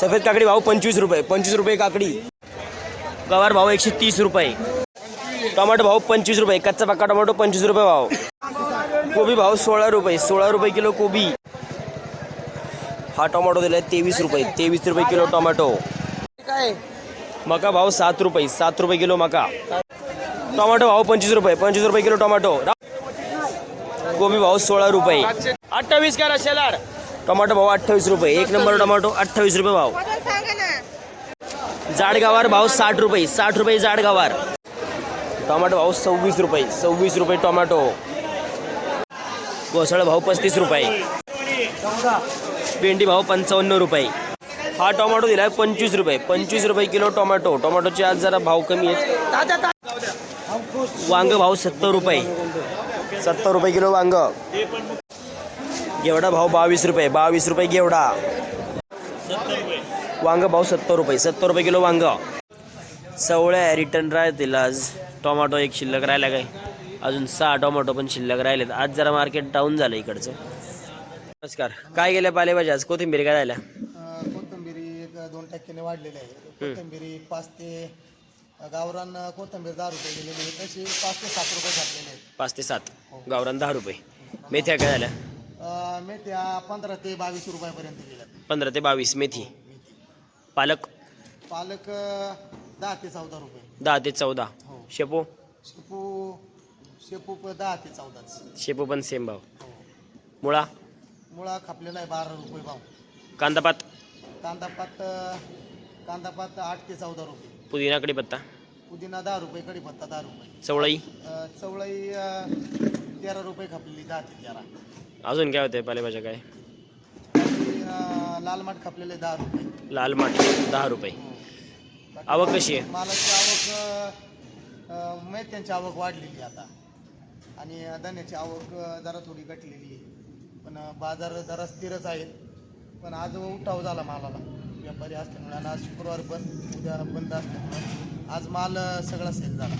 सफेद काकडी भाव 25 रुपये, 25 रुपये काकडी. गवार भाव 130 रुपये. टोमॅटो भाव 25 रुपये, कच्चा पक्का टोमॅटो 25 रुपये भाव. कोबी भाव 16 रुपये, 16 रुपये किलो कोबी. हा टोमॅटो दिलाय 23 रुपये, 23 रुपये किलो टोमॅटो. मका भाव 7 रुपये, 7 रुपये किलो मका. टोमॅटो भाव 25 रुपये, 25 रुपये किलो टोमॅटो. कोबी भाव 16 रुपये. 28 करा शेलार. टोमॅटो भाव 28 रुपये, एक नंबर टोमॅटो 28 रुपये भाव. जाड गवार भाव 60 रुपये, 60 रुपये जाड गवार. टोमॅटो भाव 26 रुपये, 26 रुपये टोमॅटो. घोसाळा भाव 35 रुपये. भेंडी भाव 55 रुपये. हा टोमॅटो दिलाय 25 रुपये, 25 रुपये किलो टोमॅटो. टोमॅटोचे आज जरा भाव कमी आहेत. वांग भाव 70 रुपये, 70 रुपये किलो वांग. घेवडा भाव 22 रुपये, 22 रुपये घेवडा. वांग भाव 70 रुपये, 70 रुपये किलो वांग. सवळ्या रिटर्न राहतील आज. टोमॅटो एक शिल्लक राहिला काय, अजून 6 टोमॅटो पण शिल्लक राहिलेत. आज जरा मार्केट डाऊन झालं इकडचं. नमस्कार, काय गेल्या पालेभाज्या आज? कोथिंबीर काय झाल्या? कोथिंबिरी 2% वाढलेली आहे. कोथिंबिरी 5 ते गावरान कोथिंबीर 10 रुपये गेलेली आहे, तशी 5 ते 7 रुपये घातलेले आहेत. 5 ते 7 गावरान 10 रुपये. मेथ्या काय झाल्या? मेथ्या 15 ते 22 रुपयापर्यंत गेल्या. 15 ते 22 मेथी. पालक पालक 10 ते 14 रुपये. 10 ते 14. हो. शेपू शेपू 10 ते 14. शेपू पण सेम भाव. हो. मुळा मुळा खापलेला आहे 12 रुपये भाव. कांदापात कांदापात 8 ते 14 रुपये. पुदिना कढीपत्ता पुदिना 10 रुपये, कढीपत्ता 10 रुपये. चवळई चवळई 13 रुपये खापलेली, 10 ते 13. अजून काय होते पालेभाज्या काय? लाल माठ खापलेले 10 रुपये. लाल माठ 10 रुपये. आवक कशी आहे? मालाची आवक मेथ्यांची आवक वाढलेली आता, आणि धान्याची आवक जरा थोडी घटलेली आहे. पण बाजार जरा स्थिरच आहेत. पण आज उठाव झाला मालाला, व्यापारी असल्यामुळे. आणि आज शुक्रवार पण, उद्या बंद असल्यामुळे आज माल सगळा सेल झाला.